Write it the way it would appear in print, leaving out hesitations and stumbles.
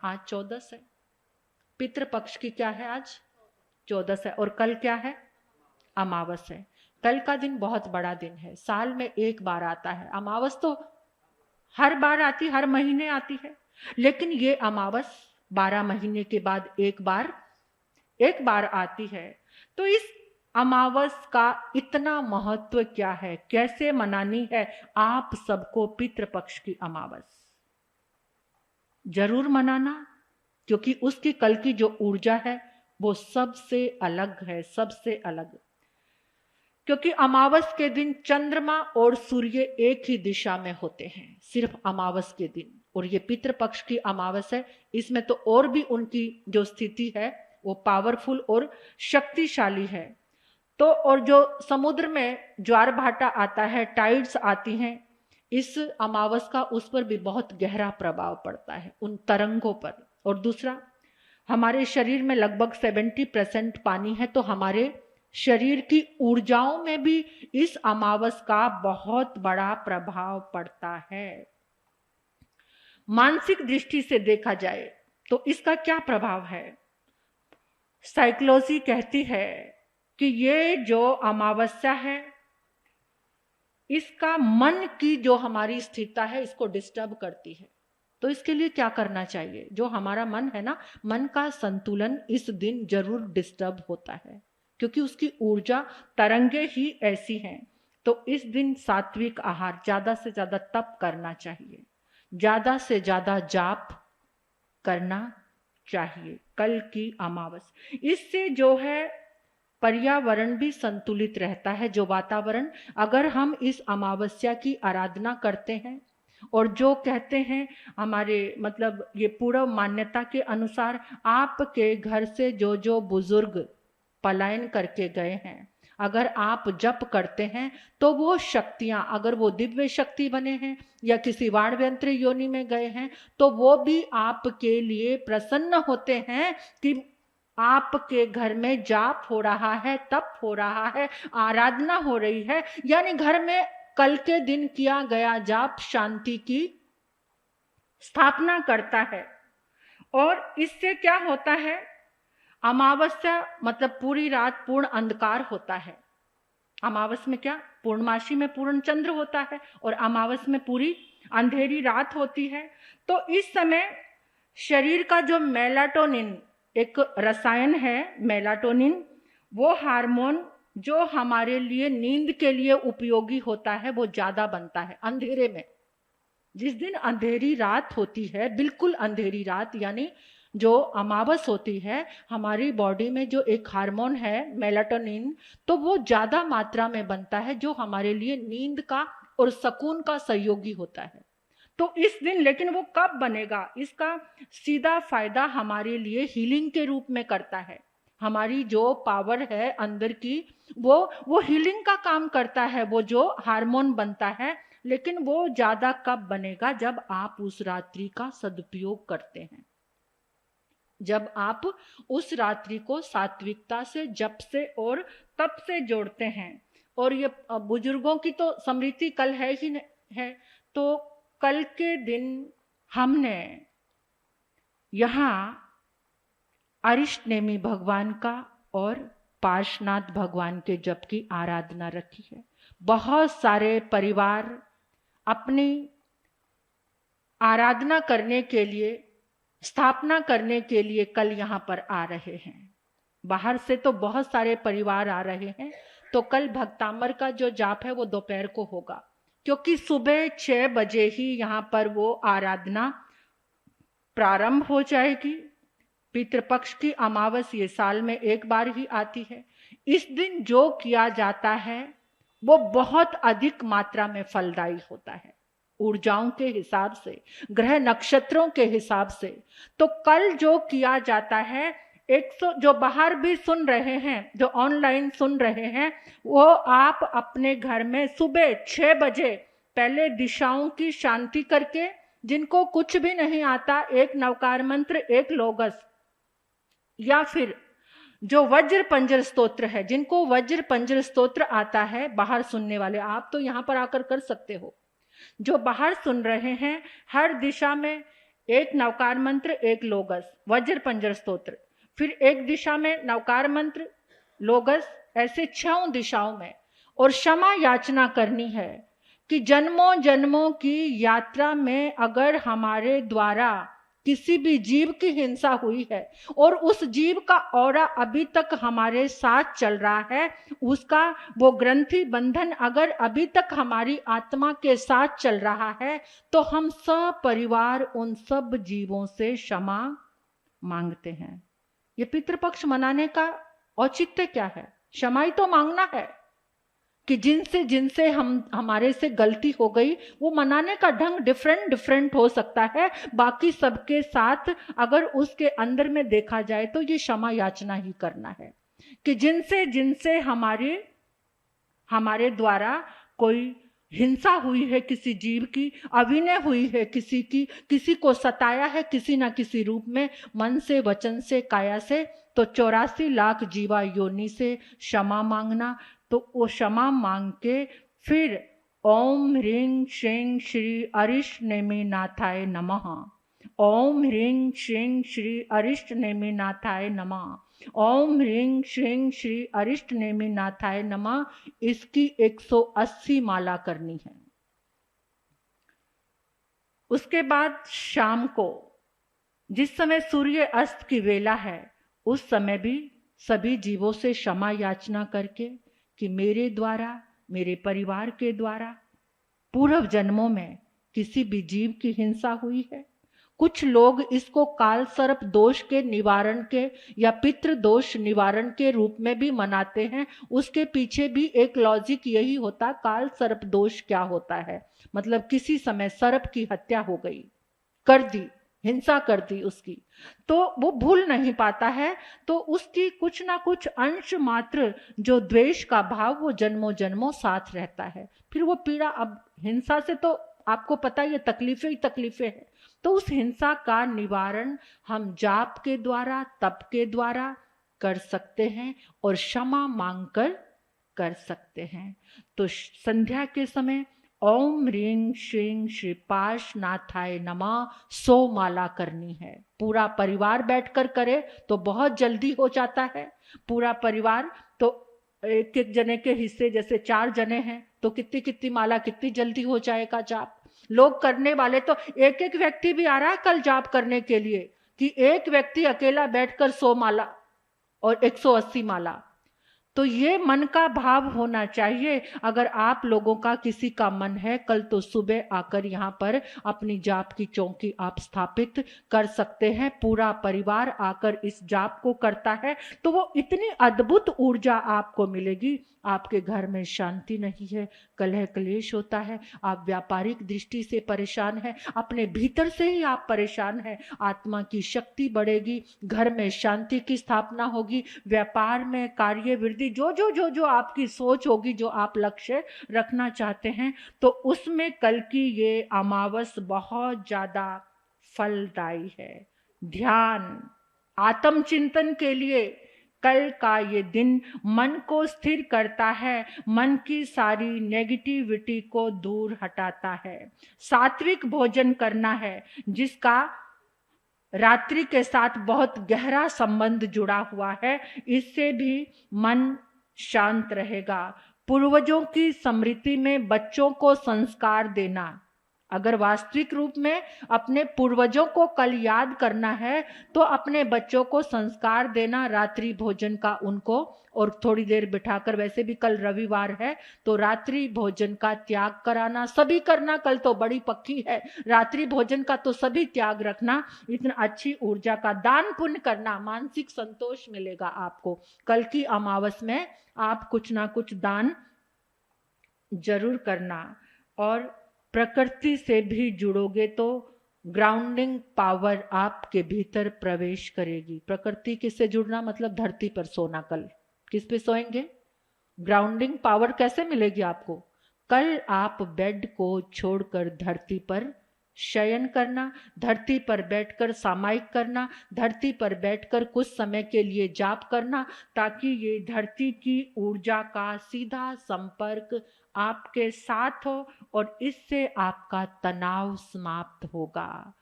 आज 14 है। पितृपक्ष की क्या है आज 14 है। और कल क्या है अमावस है। कल का दिन बहुत बड़ा दिन है, साल में एक बार आता है। अमावस तो हर बार आती, हर महीने आती है, लेकिन ये अमावस 12 महीने के बाद एक बार आती है। तो इस अमावस का इतना महत्व क्या है, कैसे मनानी है आप सबको पितृपक्ष की अमावस? जरूर मनाना, क्योंकि उसकी कल की जो ऊर्जा है वो सबसे अलग है, सबसे अलग। क्योंकि अमावस के दिन चंद्रमा और सूर्य एक ही दिशा में होते हैं, सिर्फ अमावस के दिन। और ये पितृपक्ष की अमावस है, इसमें तो और भी उनकी जो स्थिति है वो पावरफुल और शक्तिशाली है। तो और जो समुद्र में ज्वार भाटा आता है, टाइड्स आती हैं, इस अमावस का उस पर भी बहुत गहरा प्रभाव पड़ता है, उन तरंगों पर। और दूसरा, हमारे शरीर में लगभग 70% पानी है, तो हमारे शरीर की ऊर्जाओं में भी इस अमावस का बहुत बड़ा प्रभाव पड़ता है। मानसिक दृष्टि से देखा जाए तो इसका क्या प्रभाव है? साइकोलॉजी कहती है कि ये जो अमावस्या है, इसका मन की जो हमारी स्थिरता है इसको डिस्टर्ब करती है। तो इसके लिए क्या करना चाहिए? जो हमारा मन है ना, मन का संतुलन इस दिन जरूर डिस्टर्ब होता है, क्योंकि उसकी ऊर्जा तरंगे ही ऐसी हैं। तो इस दिन सात्विक आहार, ज्यादा से ज्यादा तप करना चाहिए, ज्यादा से ज्यादा जाप करना चाहिए कल की अमावस। इससे जो है पर्यावरण भी संतुलित रहता है। जो वातावरण, अगर हम इस अमावस्या की आराधना करते हैं और जो कहते हैं हमारे मतलब ये पूर्व मान्यता के अनुसार, आपके घर से जो जो बुजुर्ग पलायन करके गए हैं, अगर आप जप करते हैं तो वो शक्तियां, अगर वो दिव्य शक्ति बने हैं या किसी वाणव्यंत्र योनि में गए हैं, तो वो भी आपके लिए प्रसन्न होते हैं कि आपके घर में जाप हो रहा है, तप हो रहा है, आराधना हो रही है। यानी घर में कल के दिन किया गया जाप शांति की स्थापना करता है। और इससे क्या होता है, अमावस्या मतलब पूरी रात पूर्ण अंधकार होता है। अमावस में क्या, पूर्णमासी में पूर्ण चंद्र होता है और अमावस में पूरी अंधेरी रात होती है। तो इस समय शरीर का जो मेलाटोनिन, एक रसायन है मेलाटोनिन, वो हार्मोन जो हमारे लिए नींद के लिए उपयोगी होता है, वो ज्यादा बनता है अंधेरे में। जिस दिन अंधेरी रात होती है, बिल्कुल अंधेरी रात, यानी जो अमावस होती है, हमारी बॉडी में जो एक हार्मोन है मेलाटोनिन, तो वो ज्यादा मात्रा में बनता है, जो हमारे लिए नींद का और सुकून का सहयोगी होता है। तो इस दिन, लेकिन वो कब बनेगा, इसका सीधा फायदा हमारे लिए हीलिंग के रूप में करता है। हमारी जो पावर है अंदर की, वो हीलिंग का काम करता है, वो जो हार्मोन बनता है। लेकिन वो ज्यादा कब बनेगा, जब आप उस रात्रि का सदुपयोग करते हैं, जब आप उस रात्रि को सात्विकता से, जप से और तप से जोड़ते हैं। और ये बुजुर्गों की तो स्मृति कल है ही है, तो कल के दिन हमने यहाँ अरिष्टनेमी भगवान का और पार्श्वनाथ भगवान के जप की आराधना रखी है। बहुत सारे परिवार अपनी आराधना करने के लिए, स्थापना करने के लिए कल यहाँ पर आ रहे हैं। बाहर से तो बहुत सारे परिवार आ रहे हैं। तो कल भक्तामर का जो जाप है वो दोपहर को होगा, क्योंकि सुबह 6 बजे ही यहाँ पर वो आराधना प्रारंभ हो जाएगी। पितृपक्ष की अमावस ये साल में एक बार ही आती है। इस दिन जो किया जाता है वो बहुत अधिक मात्रा में फलदायी होता है, ऊर्जाओं के हिसाब से, ग्रह नक्षत्रों के हिसाब से। तो कल जो किया जाता है, 100 जो बाहर भी सुन रहे हैं, जो ऑनलाइन सुन रहे हैं, वो आप अपने घर में सुबह 6 बजे पहले दिशाओं की शांति करके, जिनको कुछ भी नहीं आता, एक नवकार मंत्र, एक लोगस, या फिर जो वज्र पंजर स्तोत्र है, जिनको वज्र पंजर स्तोत्र आता है, बाहर सुनने वाले, आप तो यहाँ पर आकर कर सकते हो। जो बाहर सुन रहे हैं, हर दिशा में एक नवकार मंत्र, एक लोगस, वज्र पंजर स्तोत्र, फिर एक दिशा में नवकार मंत्र, लोगस, ऐसे 6 दिशाओं में। और क्षमा याचना करनी है कि जन्मों जन्मों की यात्रा में अगर हमारे द्वारा किसी भी जीव की हिंसा हुई है और उस जीव का औरा अभी तक हमारे साथ चल रहा है, उसका वो ग्रंथि बंधन अगर अभी तक हमारी आत्मा के साथ चल रहा है, तो हम सब परिवार उन सब जीवों से क्षमा मांगते हैं। ये पितृपक्ष मनाने का औचित्य क्या है? क्षमा ही तो मांगना है कि जिनसे जिनसे हमारे से गलती हो गई, वो मनाने का ढंग डिफरेंट हो सकता है। बाकी सबके साथ अगर उसके अंदर में देखा जाए तो ये क्षमा याचना ही करना है कि जिनसे जिनसे हमारे द्वारा कोई हिंसा हुई है, किसी जीव की अभिनय हुई है, किसी को सताया है किसी ना किसी रूप में, मन से, वचन से, काया से, तो 84 लाख जीवा योनि से क्षमा मांगना। तो वो क्षमा मांग के फिर ओम ह्रीं श्रीं श्री अरिष्ट नेमि नाथाय नमः, ओम ह्रीं श्रीं श्री अरिष्ट नेमि नाथाय नमः, ओम ह्रीं श्रीं श्री अरिष्ट नेमि नाथाय नमः। इसकी 180 माला करनी है। उसके बाद शाम को जिस समय सूर्य अस्त की वेला है, उस समय भी सभी जीवों से क्षमा याचना करके कि मेरे द्वारा, मेरे परिवार के द्वारा पूर्व जन्मों में किसी भी जीव की हिंसा हुई है। कुछ लोग इसको काल सर्प दोष के निवारण के या पितृ दोष निवारण के रूप में भी मनाते हैं। उसके पीछे भी एक लॉजिक यही होता, काल सर्प दोष क्या होता है, मतलब किसी समय सर्प की हत्या हो गई, कर दी, हिंसा कर दी उसकी, तो वो भूल नहीं पाता है, तो उसकी कुछ ना कुछ अंश मात्र जो द्वेष का भाव वो जन्मों जन्मों साथ रहता है। फिर वो पीड़ा, अब हिंसा से तो आपको पता है ये तकलीफें ही तकलीफें हैं, तो उस हिंसा का निवारण हम जाप के द्वारा, तप के द्वारा कर सकते हैं और क्षमा मांगकर कर सकते हैं। तो संध्या के समय ओम ह्रीं श्रीं श्री पार्श्वनाथाय नमः 100 माला करनी है। पूरा परिवार बैठकर करे तो बहुत जल्दी हो जाता है। पूरा परिवार तो एक एक जने के हिस्से, जैसे 4 जने हैं तो कितनी कितनी माला, कितनी जल्दी हो जाएगा जाप। लोग करने वाले तो एक एक व्यक्ति भी आ रहा है कल जाप करने के लिए, कि एक व्यक्ति अकेला बैठकर 100 माला और 180 माला। तो ये मन का भाव होना चाहिए। अगर आप लोगों का किसी का मन है, कल तो सुबह आकर यहाँ पर अपनी जाप की चौकी आप स्थापित कर सकते हैं। पूरा परिवार आकर इस जाप को करता है तो वो इतनी अद्भुत ऊर्जा आपको मिलेगी। आपके घर में शांति नहीं है, कलह क्लेश होता है, आप व्यापारिक दृष्टि से परेशान हैं, अपने भीतर से ही आप परेशान हैं, आत्मा की शक्ति बढ़ेगी, घर में शांति की स्थापना होगी, व्यापार में कार्य वृद्धि, जो आपकी सोच होगी, जो आप लक्ष्य रखना चाहते हैं, तो उसमें कल की ये अमावस बहुत ज्यादा फलदायी है। ध्यान, आत्मचिंतन के लिए कल का ये दिन मन को स्थिर करता है, मन की सारी नेगेटिविटी को दूर हटाता है। सात्विक भोजन करना है, जिसका रात्रि के साथ बहुत गहरा संबंध जुड़ा हुआ है, इससे भी मन शांत रहेगा। पूर्वजों की स्मृति में बच्चों को संस्कार देना, अगर वास्तविक रूप में अपने पूर्वजों को कल याद करना है तो अपने बच्चों को संस्कार देना, रात्रि भोजन का उनको, और थोड़ी देर बिठाकर, वैसे भी कल रविवार है तो रात्रि भोजन का त्याग कराना, सभी करना, कल तो बड़ी पक्की है, रात्रि भोजन का तो सभी त्याग रखना। इतना अच्छी ऊर्जा का दान पुण्य करना, मानसिक संतोष मिलेगा आपको। कल की अमावस में आप कुछ ना कुछ दान जरूर करना। और प्रकृति से भी जुड़ोगे तो ग्राउंडिंग पावर आपके भीतर प्रवेश करेगी। प्रकृति किससे जुड़ना, मतलब धरती पर सोना। कल किस पे सोएंगे? ग्राउंडिंग पावर कैसे मिलेगी आपको? कल आप बेड को छोड़कर धरती पर शयन करना, धरती पर बैठकर सामायिक करना, धरती पर बैठकर कुछ समय के लिए जाप करना, ताकि ये धरती की ऊर्जा का सीधा संपर्क आपके साथ हो और इससे आपका तनाव समाप्त होगा।